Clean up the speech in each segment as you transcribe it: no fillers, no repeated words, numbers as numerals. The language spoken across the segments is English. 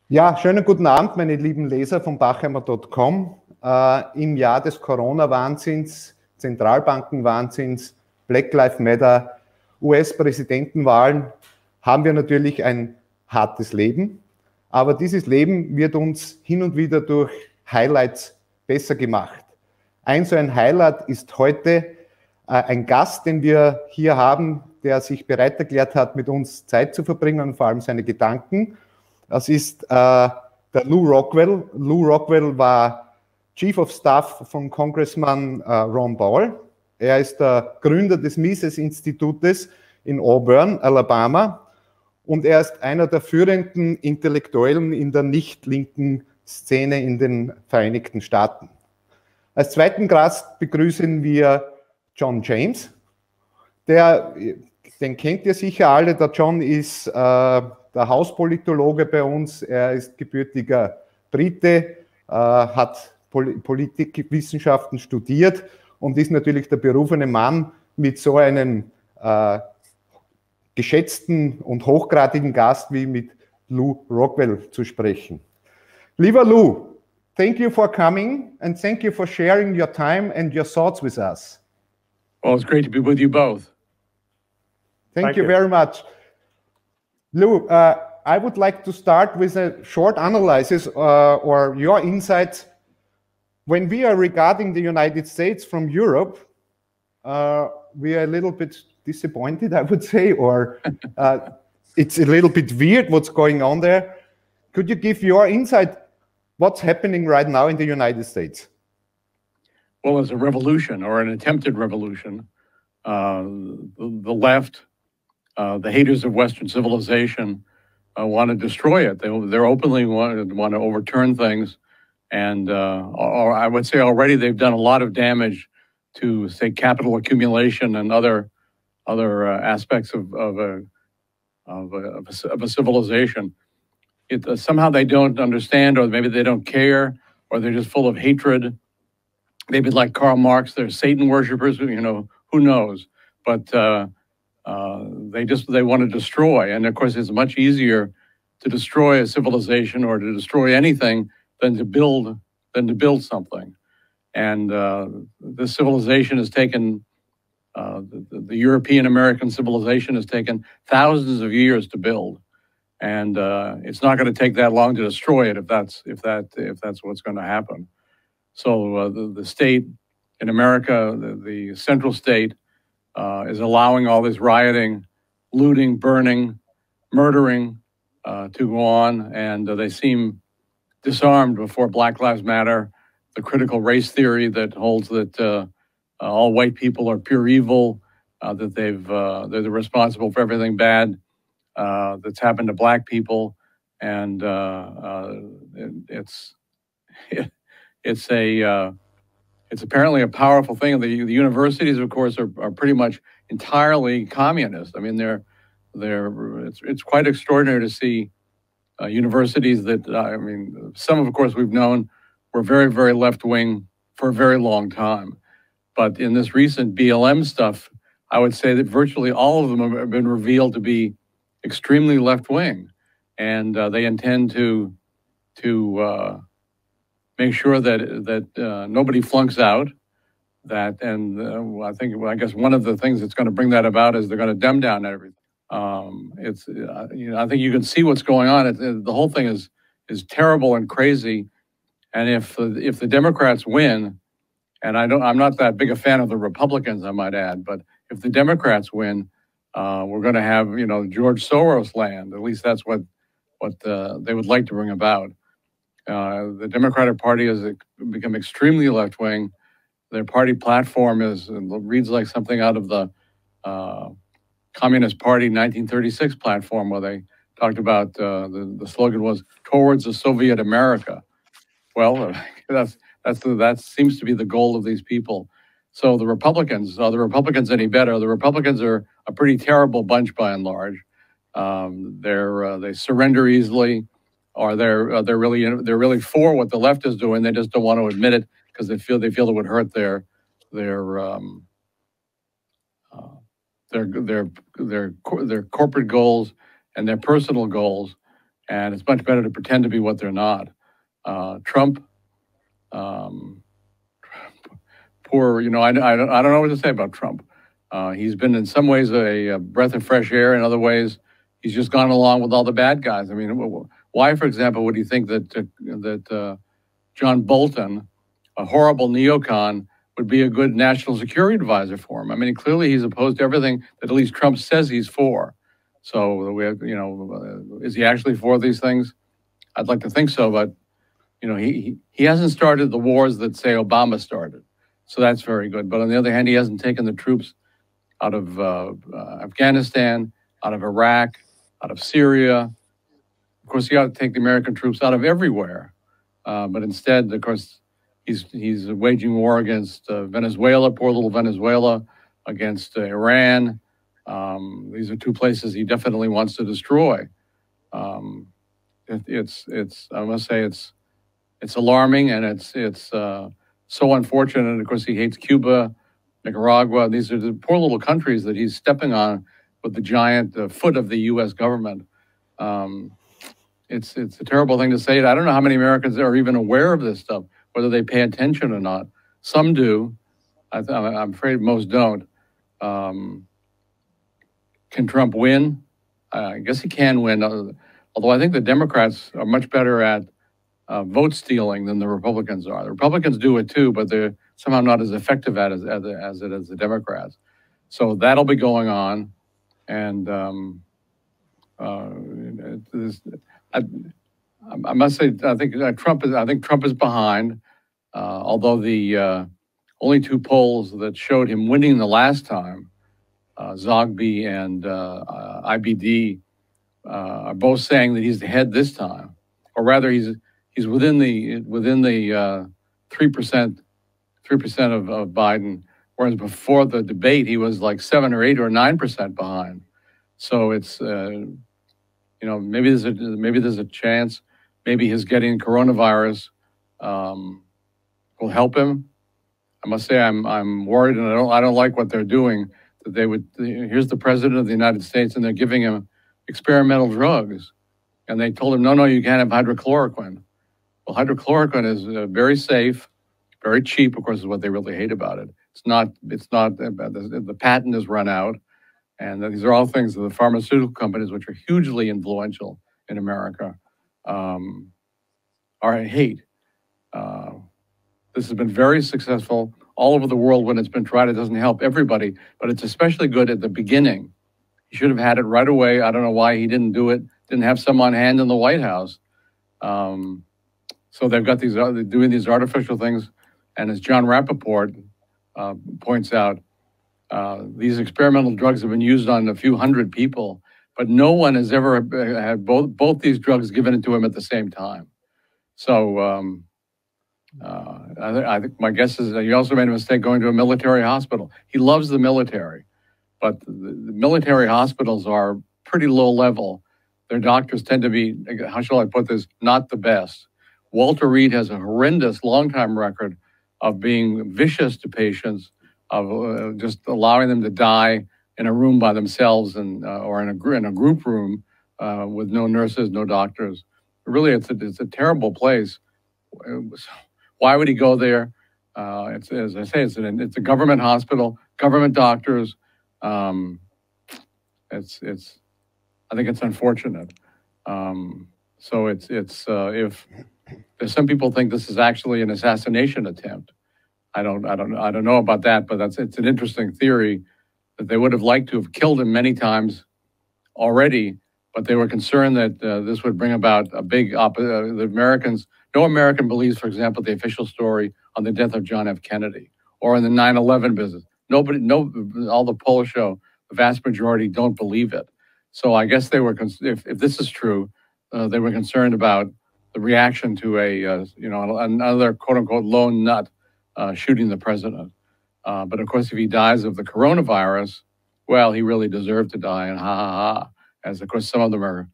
Ja, schönen guten Abend, meine lieben Leser von Bachheimer.com. Im Jahr des Corona-Wahnsinns, Zentralbankenwahnsinns, Black Lives Matter, US-Präsidentenwahlen haben wir natürlich ein hartes Leben. Aber dieses Leben wird uns hin und wieder durch Highlights besser gemacht. Ein so ein Highlight ist heute ein Gast, den wir hier haben, der sich bereit erklärt hat, mit uns Zeit zu verbringen und vor allem seine Gedanken. Das ist der Lew Rockwell. Lew Rockwell war Chief of Staff von Congressman Ron Paul. Er ist der Gründer des Mises-Institutes in Auburn, Alabama. Und er ist einer der führenden Intellektuellen in der nicht-linken Szene in den Vereinigten Staaten. Als zweiten Gast begrüßen wir John James. Den kennt ihr sicher alle. Der John ist der Hauspolitologe bei uns. Er ist gebürtiger Brite, hat Politikwissenschaften studiert und ist natürlich der berufene Mann, mit so einem geschätzten und hochgradigen Gast wie mit Lew Rockwell zu sprechen. Lieber Lew, thank you for coming and thank you for sharing your time and your thoughts with us. Well, it's great to be with you both. Thank you very much. Lew, I would like to start with a short analysis or your insights. When we are regarding the United States from Europe, we are a little bit disappointed, I would say, or it's a little bit weird what's going on there. Could you give your insight what's happening right now in the United States? Well, it's a revolution or an attempted revolution. The left, the haters of Western civilization, want to destroy it. They're openly want to overturn things, and or I would say already they've done a lot of damage to, say, capital accumulation and other aspects of a civilization. Somehow they don't understand, or maybe they don't care, or they're just full of hatred. Maybe like Karl Marx, they're Satan worshipers. You know, who knows? But they want to destroy, and of course it's much easier to destroy a civilization or to destroy anything than to build something. And this civilization has taken the European American civilization has taken thousands of years to build, and it's not going to take that long to destroy it if that's what's going to happen. So the state in America, the central state, is allowing all this rioting, looting, burning, murdering to go on, and they seem disarmed before Black Lives Matter, the critical race theory that holds that all white people are pure evil, that they're responsible for everything bad that's happened to Black people, and it's apparently a powerful thing. The universities, of course, are pretty much entirely communist. I mean, it's quite extraordinary to see universities that, I mean, some of course we've known were very, very left-wing for a very long time. But in this recent BLM stuff, I would say that virtually all of them have been revealed to be extremely left-wing. And they intend to make sure that nobody flunks out. I guess one of the things that's going to bring that about is they're going to dumb down everything. I think you can see what's going on. The whole thing is terrible and crazy. And if the Democrats win, and I'm not that big a fan of the Republicans, I might add, but if the Democrats win, we're going to have George Soros land. At least that's what they would like to bring about. The Democratic Party has become extremely left-wing. Their party platform reads like something out of the Communist Party 1936 platform, where they talked about the slogan was "Towards a Soviet America." Well, that seems to be the goal of these people. So the Republicans, are the Republicans any better? The Republicans are a pretty terrible bunch by and large. They surrender easily, or they're really for what the left is doing. They just don't want to admit it because they feel it would hurt their corporate goals and their personal goals, and it's much better to pretend to be what they're not. Trump, poor, I don't know what to say about Trump. He's been in some ways a breath of fresh air. In other ways, he's just gone along with all the bad guys. I mean, why, for example, would you think that John Bolton, a horrible neocon, would be a good national security advisor for him? I mean, clearly he's opposed to everything that at least Trump says he's for. So we have, is he actually for these things? I'd like to think so, but he hasn't started the wars that, say, Obama started. So that's very good. But on the other hand, he hasn't taken the troops out of Afghanistan, out of Iraq, out of Syria. Of course, he ought to take the American troops out of everywhere. But instead, of course, he's waging war against Venezuela, poor little Venezuela, against Iran. These are two places he definitely wants to destroy. I must say, it's alarming, and it's so unfortunate. And of course, he hates Cuba, Nicaragua. These are the poor little countries that he's stepping on with the giant foot of the U.S. government. It's a terrible thing to say. I don't know how many Americans are even aware of this stuff, whether they pay attention or not. Some do. I'm afraid most don't. Can Trump win? I guess he can win, although I think the Democrats are much better at vote stealing than the Republicans are. The Republicans do it too, but they're somehow not as effective at it as the Democrats. So that'll be going on, and I must say, I think Trump is behind. Although the only two polls that showed him winning the last time, Zogby and IBD, are both saying that he's ahead this time, or rather, he's within the 3% of Biden, whereas before the debate he was like 7 or 8 or 9% behind. So it's maybe there's a chance. Maybe his getting coronavirus will help him. I must say I'm worried, and I don't like what they're doing. That here's the president of the United States, and they're giving him experimental drugs, and they told him, no, you can't have hydrochloroquine. Well, hydrochloroquine is very safe, very cheap. Of course, is what they really hate about it. It's not. The patent is run out, and these are all things that the pharmaceutical companies, which are hugely influential in America, hate. This has been very successful all over the world when it's been tried. It doesn't help everybody, but it's especially good at the beginning. He should have had it right away. I don't know why he didn't do it. Didn't have some on hand in the White House. So they've got they're doing these artificial things. And as John Rappaport points out, these experimental drugs have been used on a few hundred people, but no one has ever had both these drugs given to him at the same time. So I think my guess is that he also made a mistake going to a military hospital. He loves the military, but the military hospitals are pretty low level. Their doctors tend to be, how shall I put this, not the best. Walter Reed has a horrendous long-time record of being vicious to patients, of just allowing them to die in a room by themselves or in a group room with no nurses, no doctors. Really, it's a terrible place. Why would he go there? It's, as I say, it's a government hospital, government doctors. I think it's unfortunate. So if there's some people think this is actually an assassination attempt. I don't know about that, but it's an interesting theory that they would have liked to have killed him many times already, but they were concerned that this would bring about a big the Americans. No American believes, for example, the official story on the death of John F. Kennedy or in the 9/11 business. All the polls show the vast majority don't believe it. So I guess they were, if this is true, they were concerned about the reaction to another quote unquote lone nut shooting the president. But of course, if he dies of the coronavirus, well, he really deserved to die, and ha ha ha. As of course, some of them are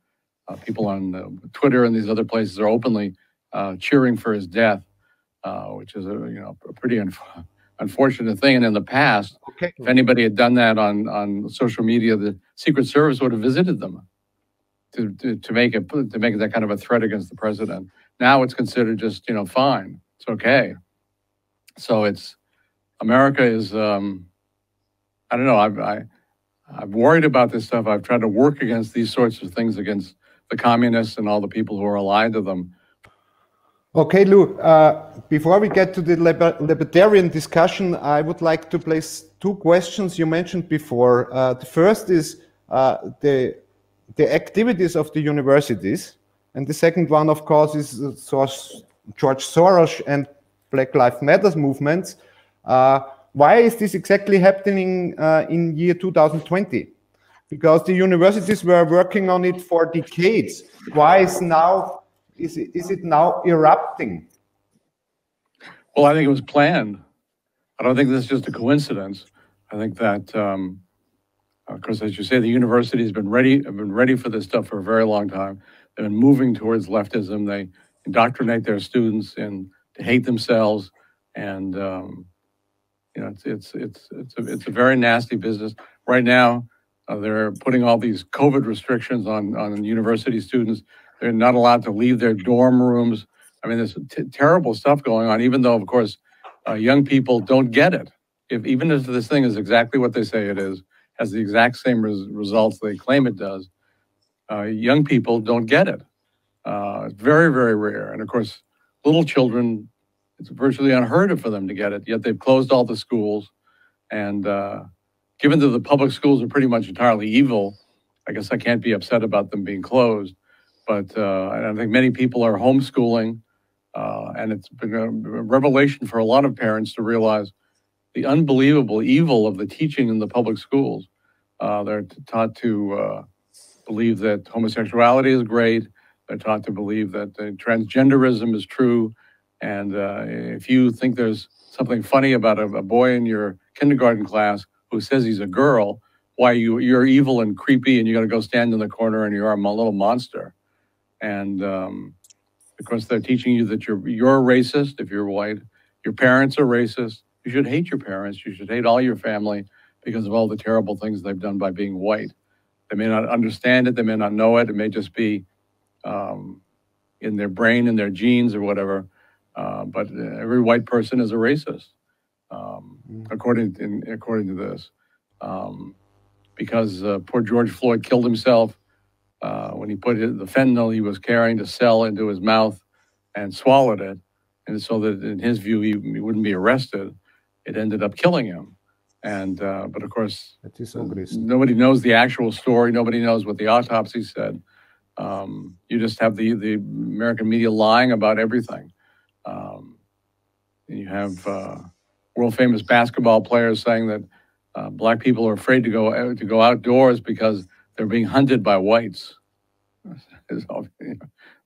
people on Twitter and these other places are openly cheering for his death, which is a pretty unfortunate thing. And in the past, if anybody had done that on social media, the Secret Service would have visited them to make it that kind of a threat against the president. Now it's considered just fine, it's okay. So America is I don't know. I've worried about this stuff. I've tried to work against these sorts of things, against the communists and all the people who are allied to them. Okay, Lew, before we get to the libertarian discussion, I would like to place two questions you mentioned before. The first is the activities of the universities, and the second one, of course, is George Soros and Black Lives Matter movements. Why is this exactly happening in year 2020? Because the universities were working on it for decades. Why is it now erupting? Well, I think it was planned. I don't think this is just a coincidence. I think that, of course, as you say, the university have been ready for this stuff for a very long time. They've been moving towards leftism. They indoctrinate their students to hate themselves, and it's a very nasty business. Right now, they're putting all these COVID restrictions on university students. They're not allowed to leave their dorm rooms. I mean, there's terrible stuff going on, even though, of course, young people don't get it. Even if this thing is exactly what they say it is, has the exact same results they claim it does, young people don't get it. It's very, very rare. And of course, little children, it's virtually unheard of for them to get it, yet they've closed all the schools. And given that the public schools are pretty much entirely evil, I guess I can't be upset about them being closed. But I think many people are homeschooling, and it's been a revelation for a lot of parents to realize the unbelievable evil of the teaching in the public schools. They're taught to believe that homosexuality is great. They're taught to believe that transgenderism is true. And if you think there's something funny about a boy in your kindergarten class who says he's a girl, why you're evil and creepy and you got to go stand in the corner and you're a little monster. And of course, they're teaching you that you're a racist if you're white. Your parents are racist. You should hate your parents. You should hate all your family because of all the terrible things they've done by being white. They may not understand it. They may not know it. It may just be in their brain, in their genes or whatever. But every white person is a racist, according to this. Because poor George Floyd killed himself when he put the fentanyl he was carrying to sell into his mouth and swallowed it. And so that in his view, he wouldn't be arrested. It ended up killing him. And but of course, nobody knows the actual story. Nobody knows what the autopsy said. You just have the American media lying about everything. You have world famous basketball players saying that black people are afraid to go outdoors because they're being hunted by whites.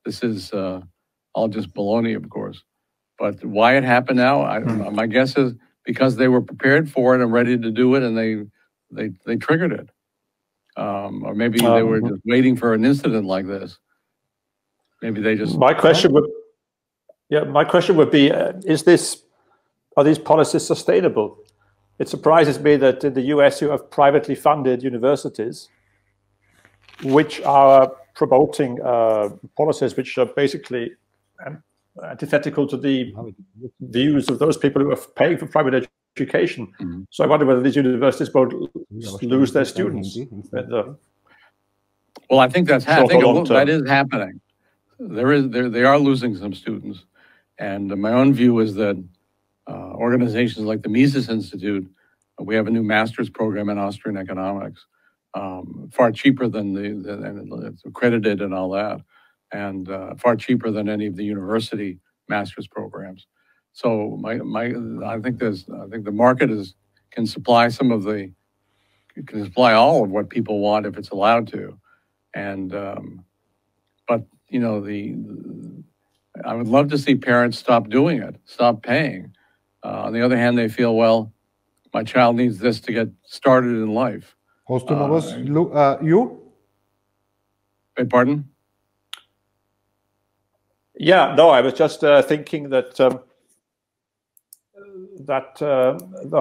This is all just baloney, of course. But why it happened now, my guess is because they were prepared for it and ready to do it, and they triggered it. Or maybe they were just waiting for an incident like this. Maybe they just... My question would be, are these policies sustainable? It surprises me that in the US you have privately funded universities which are promoting policies which are basically antithetical to the views of those people who are paying for private education. Mm-hmm. So I wonder whether these universities won't lose their students. Well, I think that is happening. They are losing some students, and my own view is that organizations like the Mises Institute, we have a new master's program in Austrian economics, far cheaper than it's accredited and all that, and far cheaper than any of the university master's programs. So I think the market can supply all of what people want if it's allowed to, and but you know I would love to see parents stop doing it, stop paying. On the other hand, they feel, well, my child needs this to get started in life. Hast du noch was, you? Beg pardon? Yeah, no, I was just thinking that the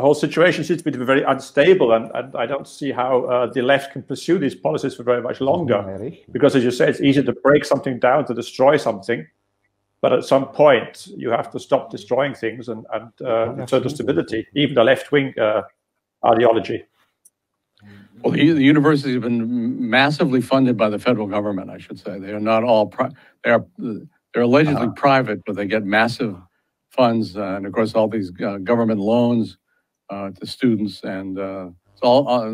whole situation seems to be very unstable, and I don't see how the left can pursue these policies for very much longer. Because, as you say, it's easy to break something down, to destroy something, but at some point you have to stop destroying things and return to stability, even the left-wing ideology. Well, the universities have been massively funded by the federal government, I should say. They are not all, they're allegedly private, but they get massive funds, and of course all these government loans to students, and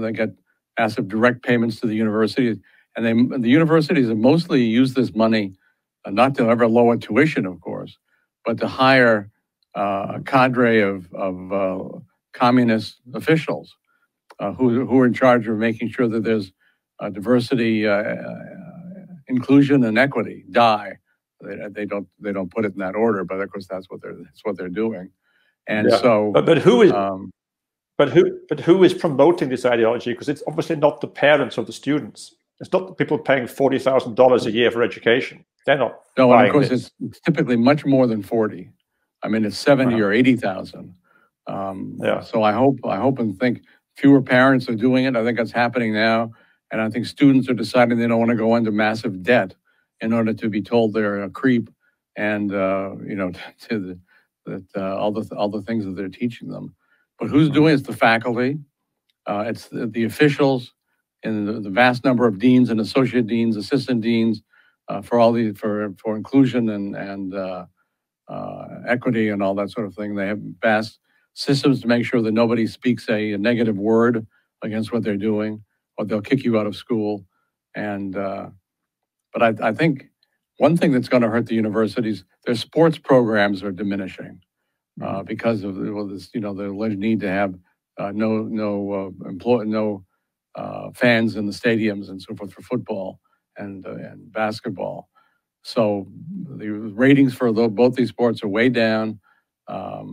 they get massive direct payments to the universities. And the universities have mostly used this money not to ever lower tuition, of course, but to hire a cadre of communist officials who are in charge of making sure that there's diversity, inclusion, and equity. They don't put it in that order, but of course that's what they're doing. And so, but who is promoting this ideology? Because it's obviously not the parents of the students. It's not the people paying $40,000 a year for education. They're not. No, and of course it's typically much more than 40. I mean, it's 70 or 80,000. So I hope and think fewer parents are doing it. I think that's happening now, and I think students are deciding they don't want to go into massive debt in order to be told they're a creep, and you know, all the things that they're teaching them. But who's doing it? It's the faculty, it's the officials, and the vast number of deans and associate deans, assistant deans, for inclusion and equity and all that sort of thing. They have vast systems to make sure that nobody speaks a negative word against what they're doing, or they'll kick you out of school. And but I think one thing that's going to hurt the universities, their sports programs are diminishing because of this, you know, the alleged need to have no fans in the stadiums and so forth for football and basketball. So the ratings for both these sports are way down. I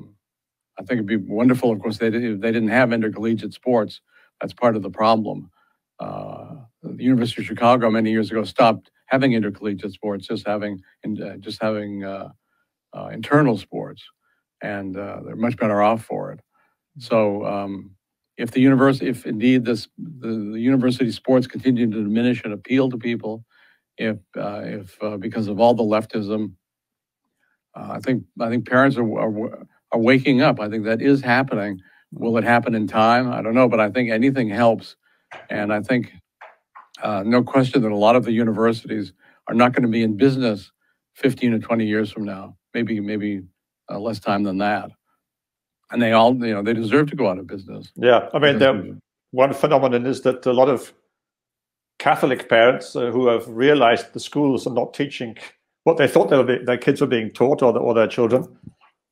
think it'd be wonderful, of course, they didn't have intercollegiate sports. That's part of the problem. The University of Chicago many years ago stopped having intercollegiate sports, just having internal sports, and they're much better off for it. So if indeed the university sports continue to diminish and appeal to people, if because of all the leftism, I think parents are waking up. I think that is happening. Will it happen in time? I don't know, but I think anything helps, and I think no question that a lot of the universities are not going to be in business 15 or 20 years from now. Maybe less time than that. And they all, you know, they deserve to go out of business. Yeah, I mean, one phenomenon is that a lot of Catholic parents who have realized the schools are not teaching what they thought their kids were being taught, or their children,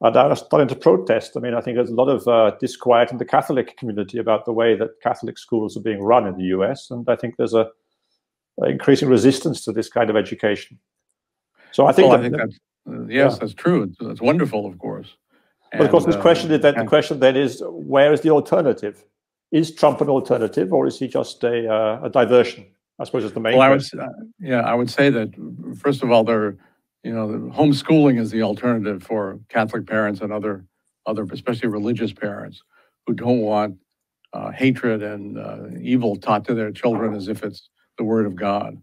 are now starting to protest. I mean, I think there's a lot of disquiet in the Catholic community about the way that Catholic schools are being run in the US, and I think there's a increasing resistance to this kind of education. So I think, that's true. That's wonderful, of course. But of course, the question then is, where is the alternative? Is Trump an alternative, or is he just a diversion? I suppose is the main question. I would say that, first of all, homeschooling is the alternative for Catholic parents and other, especially religious parents, who don't want hatred and evil taught to their children as if it's the word of God.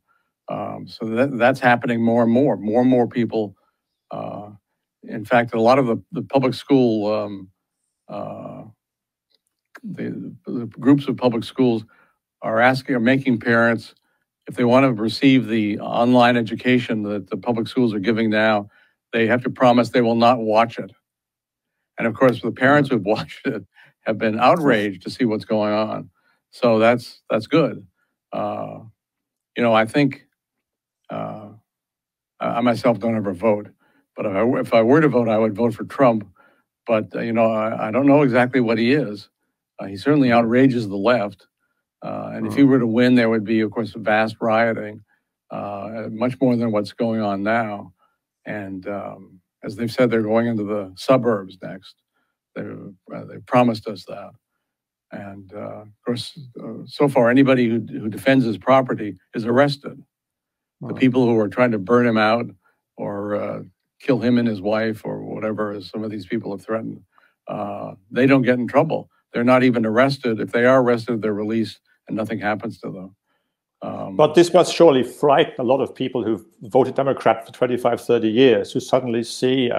So that's happening more and more. More and more people. In fact, a lot of the public school, the groups of public schools are making parents, if they want to receive the online education that the public schools are giving now, they have to promise they will not watch it. And of course, the parents who've watched it have been outraged to see what's going on. So that's good. I think I myself don't ever vote, but if I were to vote, I would vote for Trump. But I don't know exactly what he is. He certainly outrages the left. And if he were to win, there would be, of course, vast rioting, much more than what's going on now. And as they've said, they're going into the suburbs next. They promised us that. And of course, so far, anybody who defends his property is arrested. The people who are trying to burn him out or kill him and his wife or whatever, as some of these people have threatened, they don't get in trouble. They're not even arrested. If they are arrested, they're released and nothing happens to them. But this must surely frighten a lot of people who've voted Democrat for 25, 30 years, who suddenly see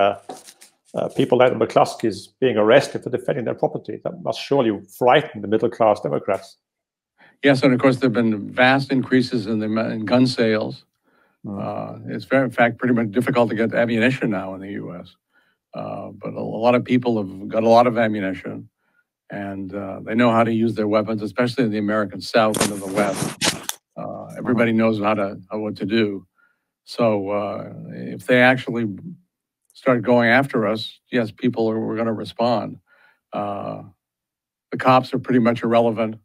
people like the McCluskeys being arrested for defending their property. That must surely frighten the middle-class Democrats. Yes, and of course, there have been vast increases in gun sales. It's, in fact, pretty much difficult to get ammunition now in the U.S. But a lot of people have got a lot of ammunition, and they know how to use their weapons, especially in the American South and in the West. Everybody knows what to do. So if they actually start going after us, yes, we're going to respond. The cops are pretty much irrelevant.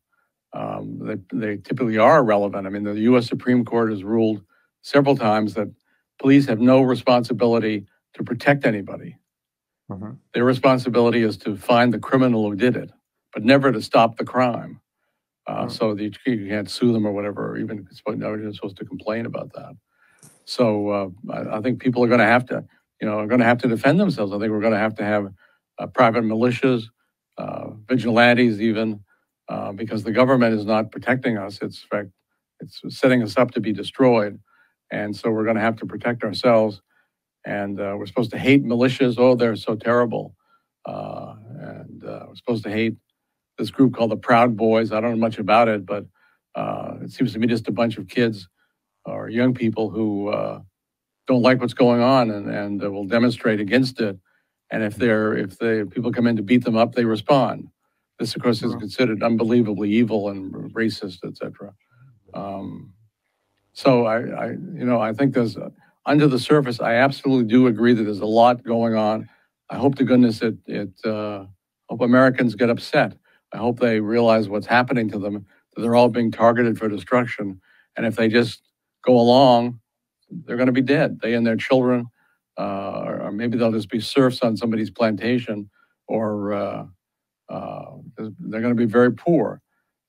They typically are irrelevant. I mean, the U.S. Supreme Court has ruled several times that police have no responsibility to protect anybody. Their responsibility is to find the criminal who did it, but never to stop the crime. So that you can't sue them or whatever, or even nobody's supposed to complain about that. So I think people are going to have to, defend themselves. I think we're going to have private militias, vigilantes even, because the government is not protecting us. It's setting us up to be destroyed. And so we're going to have to protect ourselves. And we're supposed to hate militias. Oh, they're so terrible. And we're supposed to hate this group called the Proud Boys. I don't know much about it, but it seems to me just a bunch of kids or young people who don't like what's going on and will demonstrate against it. And if people come in to beat them up, they respond. This, of course, is considered unbelievably evil and racist, etc. So I think there's under the surface, I absolutely do agree that there's a lot going on. I hope to goodness hope Americans get upset. I hope they realize what's happening to them, that they're all being targeted for destruction. And if they just go along, they're going to be dead. They and their children, or maybe they'll just be serfs on somebody's plantation, or they're going to be very poor.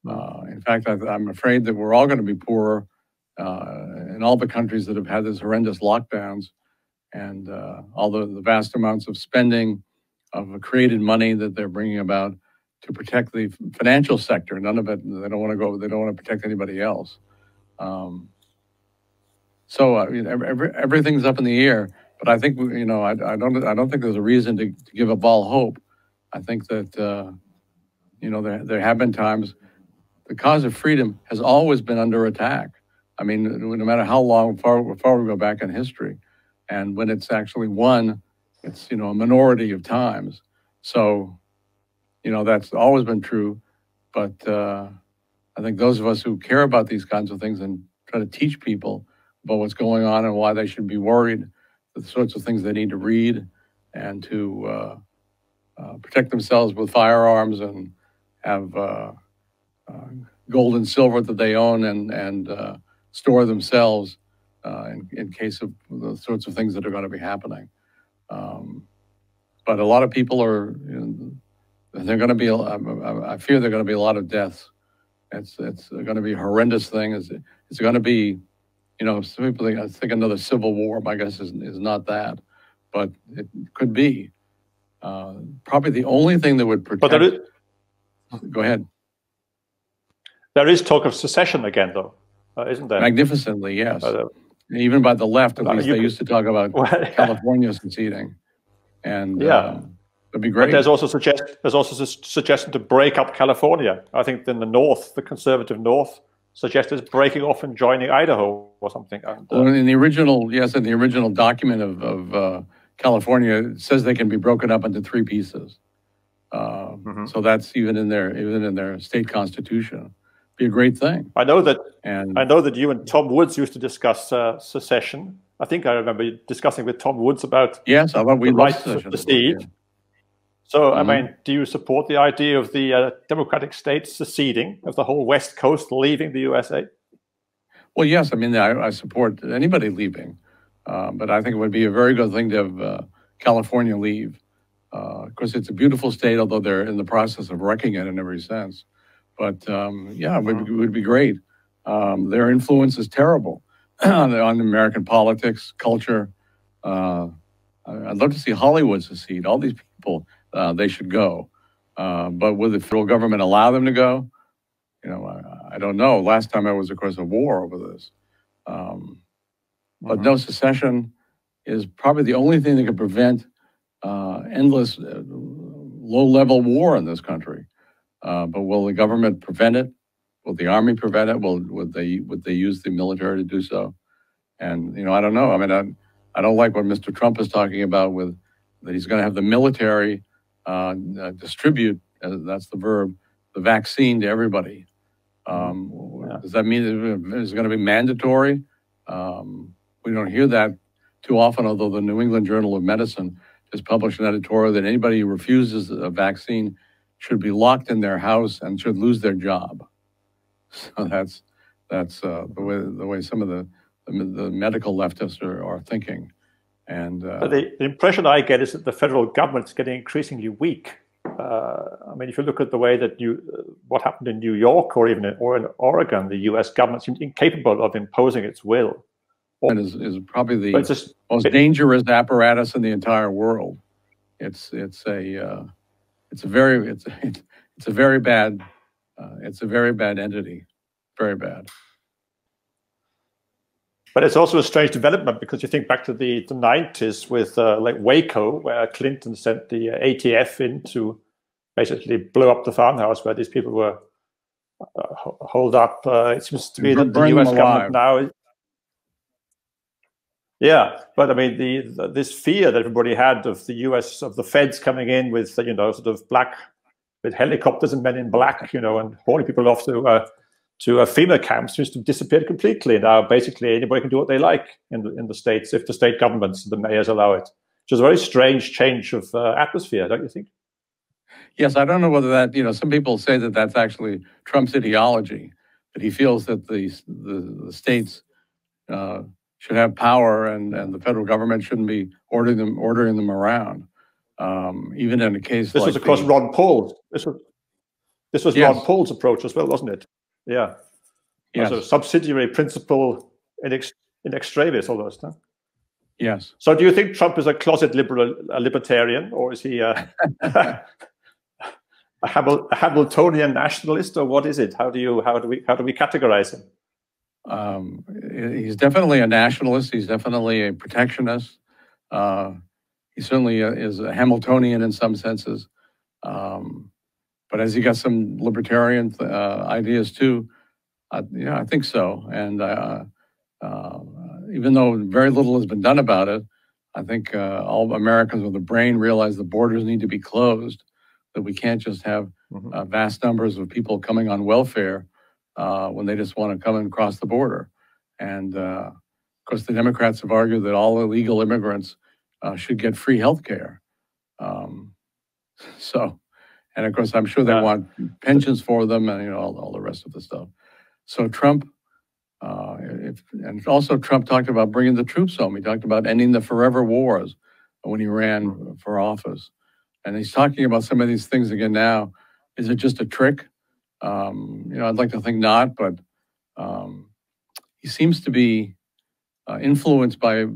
In fact, I'm afraid that we're all going to be poorer in all the countries that have had these horrendous lockdowns and all the vast amounts of spending of created money that they're bringing about to protect the financial sector. None of it, they don't want to protect anybody else. So everything's up in the air, but I think, I don't think there's a reason to give up all hope. I think that, there have been times, the cause of freedom has always been under attack. I mean, no matter how far we go back in history, and when it's actually won, it's, a minority of times. So, that's always been true. But I think those of us who care about these kinds of things and try to teach people about what's going on and why they should be worried, the sorts of things they need to read and to protect themselves with firearms and have gold and silver that they own and store themselves in case of the sorts of things that are going to be happening. But a lot of people are, they're going to be, I fear there are going to be a lot of deaths. It's going to be a horrendous thing. It's going to be, some people think another civil war, my guess is not that, but it could be. Probably the only thing that would protect... But go ahead. There is talk of secession again, though, isn't there? Magnificently, yes. Even by the left, at least, they used to talk about California seceding. And that'd be great. But there's also suggestion to break up California. I think in the North, the conservative North, suggested breaking off and joining Idaho or something. And, well, in the original document of California, it says they can be broken up into 3 pieces. So that's even in their state constitution. Be a great thing. I know that you and Tom Woods used to discuss secession. I think I remember you discussing with Tom Woods about I thought we rights to secede. So, I mean, do you support the idea of the democratic states seceding, of the whole West Coast leaving the USA? Well, yes. I mean, I support anybody leaving. But I think it would be a very good thing to have California leave. Of course, it's a beautiful state, although they're in the process of wrecking it in every sense. But yeah, it would be great. Their influence is terrible on American politics, culture. I'd love to see Hollywood secede. All these people, they should go. But will the federal government allow them to go? You know, I don't know. Last time I was, of course, a war over this. But no, secession is probably the only thing that could prevent endless low-level war in this country. But will the government prevent it? Will the army prevent it? Would they use the military to do so? And you know, I don't know. I mean, I don't like what Mr. Trump is talking about with that he's going to have the military distribute. That's the verb. The vaccine to everybody. Does that mean it's going to be mandatory? We don't hear that too often, although the New England Journal of Medicine has published an editorial that anybody who refuses a vaccine should be locked in their house and should lose their job. So that's the way some of the medical leftists are thinking. And the impression I get is that the federal government's getting increasingly weak. I mean, if you look at the way that what happened in New York or even in Oregon, the U.S. government seemed incapable of imposing its will. And is probably the most dangerous apparatus in the entire world. It's a very bad entity, very bad. But it's also a strange development because you think back to the 90s with like Waco, where Clinton sent the ATF in to basically blow up the farmhouse where these people were holed up. It seems to be that the U.S. government now. Yeah, but I mean, this fear that everybody had of the U.S. of the feds coming in with sort of with helicopters and men in black, and hauling people off to FEMA camps seems to have disappeared completely. Now, basically, anybody can do what they like in the states if the state governments, the mayors allow it. Which is a very strange change of atmosphere, don't you think? Yes, I don't know whether that, some people say that that's actually Trump's ideology, that he feels that the states should have power and the federal government shouldn't be ordering them around. Even in a case this like was, of course, Ron Paul. This was yes. Ron Paul's approach as well, wasn't it? Yeah. Yes. A subsidiary principle in extremis, almost. Huh? Yes. So, do you think Trump is a closet libertarian, or is he a Hamiltonian nationalist, or what is it? How do we categorize him? He's definitely a nationalist. He's definitely a protectionist. He certainly is a Hamiltonian in some senses. But has he got some libertarian ideas too? I think so. And even though very little has been done about it, I think all Americans with a brain realize the borders need to be closed, that we can't just have vast numbers of people coming on welfare when they just want to come and cross the border. And of course, the Democrats have argued that all illegal immigrants should get free health care. And of course, I'm sure they want pensions for them and all the rest of the stuff. So Trump, and also Trump talked about bringing the troops home. He talked about ending the forever wars when he ran for office. And he's talking about some of these things again now. Is it just a trick? I'd like to think not, but he seems to be influenced by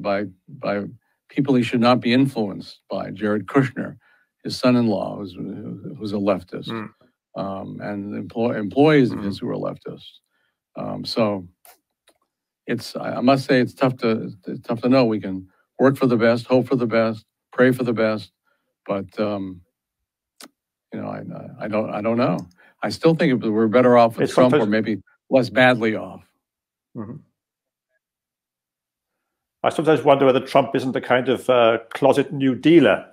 people he should not be influenced by. Jared Kushner, his son-in-law, who's a leftist, and employees of his who are leftists. So I must say, it's tough to know. We can work for the best, hope for the best, pray for the best, but I don't know. I still think we're better off with Trump, or maybe less badly off. I sometimes wonder whether Trump isn't a kind of closet New Dealer,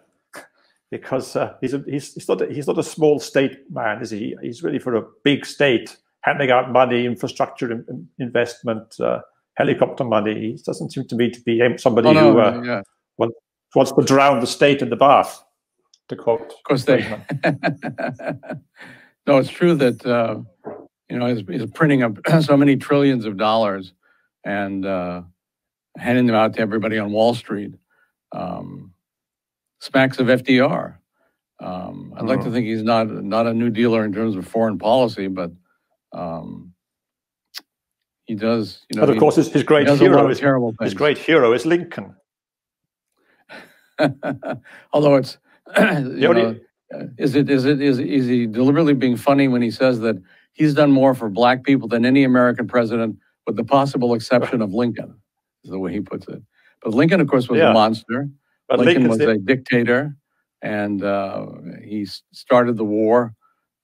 because he's not a small state man, is he? He's really for a big state, handing out money, infrastructure investment, helicopter money. He doesn't seem to me to be somebody who wants to drown the state in the bath, to quote. Of course, no, it's true that he's printing up so many trillions of dollars and handing them out to everybody on Wall Street. Smacks of FDR. I'd like to think he's not a New Dealer in terms of foreign policy, but he does. You know, but of course, his great hero is Lincoln. Although it's, is he deliberately being funny when he says that he's done more for black people than any American president, with the possible exception of Lincoln, is the way he puts it. But Lincoln, of course, was a monster. But Lincoln was a dictator, and he started the war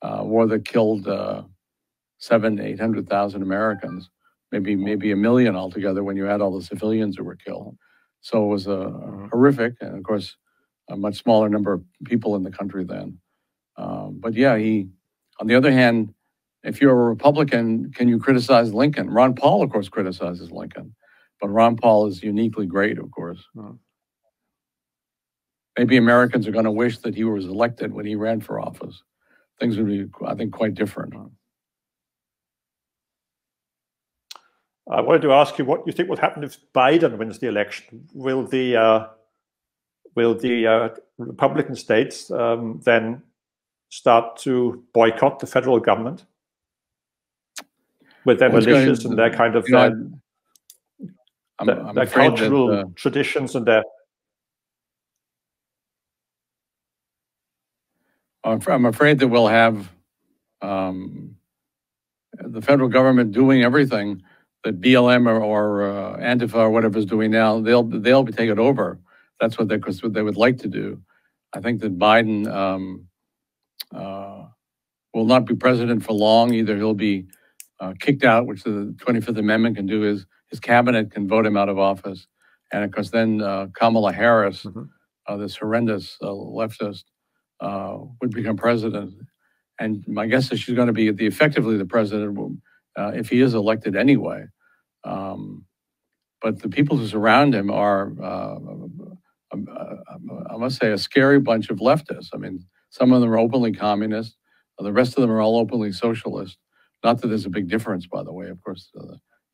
that killed 700,000-800,000 Americans, maybe 1 million altogether when you add all the civilians who were killed. So it was horrific, and of course, a much smaller number of people in the country then. But yeah, on the other hand, if you're a Republican, can you criticize Lincoln? Ron Paul, of course, criticizes Lincoln, but Ron Paul is uniquely great, of course. Maybe Americans are going to wish that he was elected when he ran for office. Things would be, I think, quite different. I wanted to ask you what you think will happen if Biden wins the election. Will the Republican states then start to boycott the federal government with their militias and their kind of their cultural traditions and their? I'm afraid that we'll have the federal government doing everything that BLM or Antifa or whatever is doing now. They'll be taken over. That's what they would like to do. I think that Biden will not be president for long. Either he'll be kicked out, which the 25th Amendment can do, is his cabinet can vote him out of office. And of course, then Kamala Harris, this horrendous leftist, would become president. And my guess is she's going to be effectively the president if he is elected anyway. But the people who surround him are, I must say, a scary bunch of leftists. I mean, some of them are openly communist. The rest of them are all openly socialist. Not that there's a big difference, by the way, of course,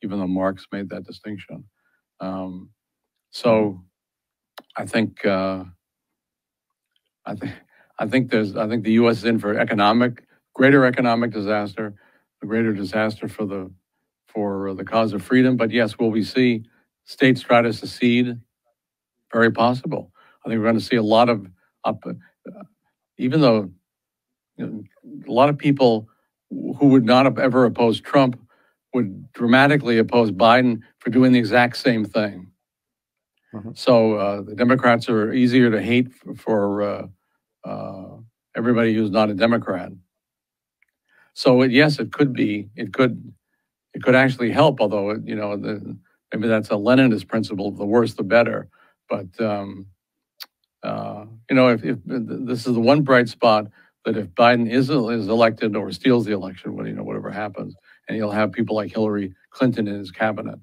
even though Marx made that distinction. So I think the U.S. is in for greater economic disaster, a greater disaster for the cause of freedom. But yes, will we see states try to secede? Very possible. I think we're going to see a lot of, even though a lot of people who would not have ever opposed Trump would dramatically oppose Biden for doing the exact same thing. So the Democrats are easier to hate for everybody who's not a Democrat. So yes, it could actually help, although maybe that's a Leninist principle: the worse, the better. But if this is the one bright spot, that if Biden is elected or steals the election, whatever happens, and he'll have people like Hillary Clinton in his cabinet,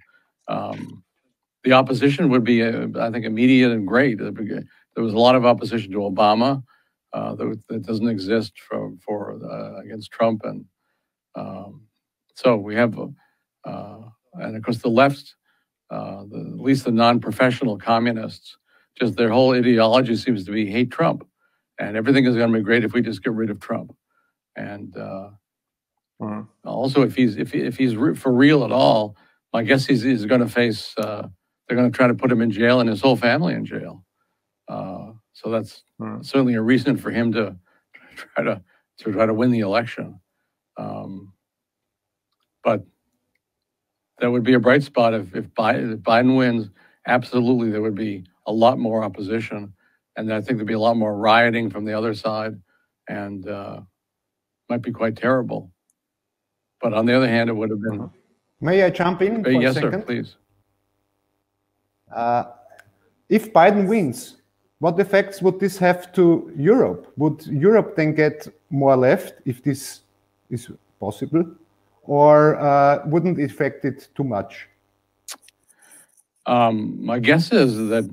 the opposition would be, I think, immediate and great. There was a lot of opposition to Obama that doesn't exist against Trump, and so we have, and of course the left, at least the non-professional communists, just their whole ideology seems to be hate Trump, and everything is going to be great if we just get rid of Trump. And also, if he's for real at all, my guess he's going to face. They're going to try to put him in jail and his whole family in jail. So that's certainly a reason for him to try to win the election. But that would be a bright spot if Biden wins. Absolutely, there would be a lot more opposition, and I think there'd be a lot more rioting from the other side, and might be quite terrible. But on the other hand, it would have been. May I jump in for yes, a second? Sir, please. If Biden wins, what effects would this have to Europe? Would Europe then get more left if this is possible, or wouldn't it affect it too much? My guess is that,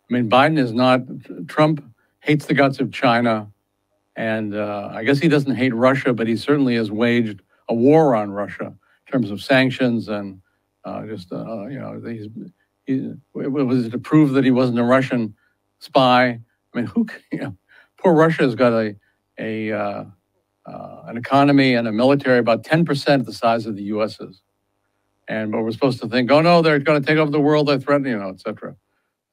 Biden is not, Trump hates the guts of China, and I guess he doesn't hate Russia, but he certainly has waged a war on Russia in terms of sanctions and it was to prove that he wasn't a Russian spy. I mean, poor poor Russia has got an economy and a military about 10% the size of the U.S.'s. But we're supposed to think, oh no, they're going to take over the world, they're threatening, et cetera.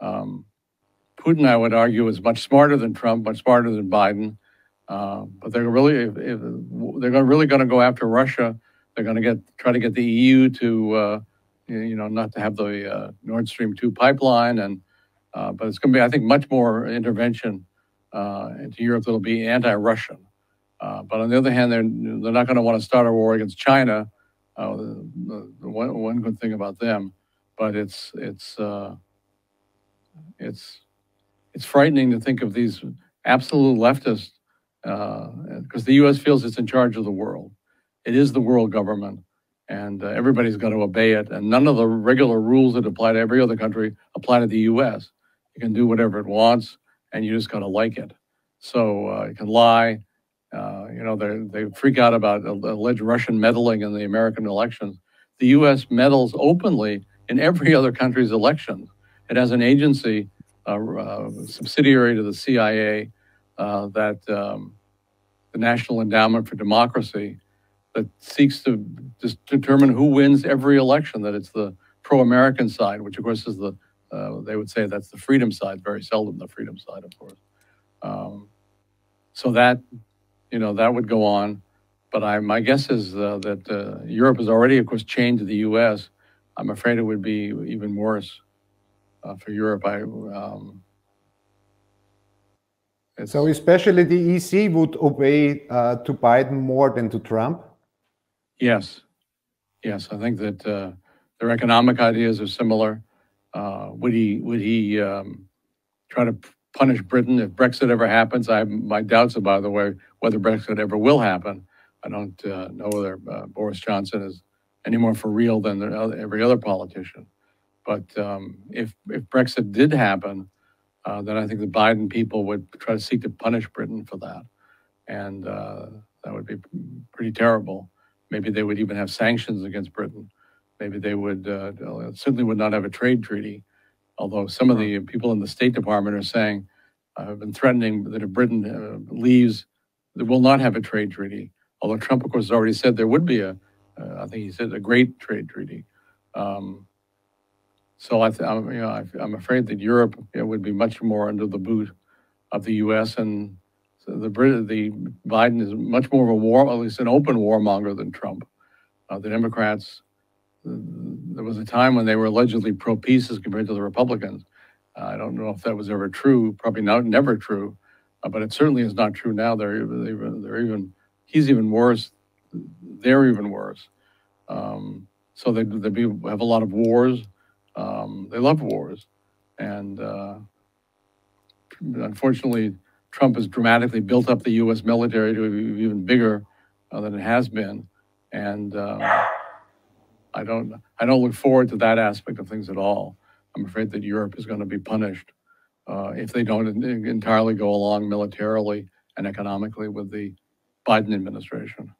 Putin, I would argue, is much smarter than Trump, much smarter than Biden. But they're really, really going to go after Russia. They're going to try to get the EU to, not to have the Nord Stream 2 pipeline, but it's going to be, I think, much more intervention into Europe that'll be anti-Russian. But on the other hand, they're not going to want to start a war against China. The one good thing about them, but it's frightening to think of these absolute leftists, because the U.S. feels it's in charge of the world. It is the world government, and everybody's got to obey it. And none of the regular rules that apply to every other country apply to the U.S. It can do whatever it wants, and you just got to like it. So it can lie. They freak out about alleged Russian meddling in the American elections. The U.S. meddles openly in every other country's elections. It has an agency, subsidiary to the CIA, the National Endowment for Democracy, that seeks to just determine who wins every election, that it's the pro-American side, which of course is they would say that's the freedom side, very seldom the freedom side, of course. So that would go on. But my guess is that Europe has already, of course, chained to the U.S. I'm afraid it would be even worse for Europe. So especially the EC would obey to Biden more than to Trump? Yes. Yes, I think that their economic ideas are similar. Would he try to punish Britain if Brexit ever happens? I have my doubts, by the way, whether Brexit ever will happen. I don't know whether Boris Johnson is any more for real than every other politician. But if Brexit did happen, then I think the Biden people would try to seek to punish Britain for that. And that would be pretty terrible. Maybe they would even have sanctions against Britain. Maybe they would certainly would not have a trade treaty. Although some of the people in the State Department are saying, have been threatening that if Britain leaves, they will not have a trade treaty. Although Trump, of course, has already said there would be I think he said a great trade treaty. So I'm afraid that Europe would be much more under the boot of the U.S. and so the Biden is much more of a at least an open warmonger than Trump. The Democrats, there was a time when they were allegedly pro-peace as compared to the Republicans. I don't know if that was ever true. Probably never true, but it certainly is not true now. He's even worse. They're even worse. So they have a lot of wars. They love wars, and unfortunately, Trump has dramatically built up the U.S. military to be even bigger than it has been, and I don't look forward to that aspect of things at all. I'm afraid that Europe is going to be punished if they don't entirely go along militarily and economically with the Biden administration.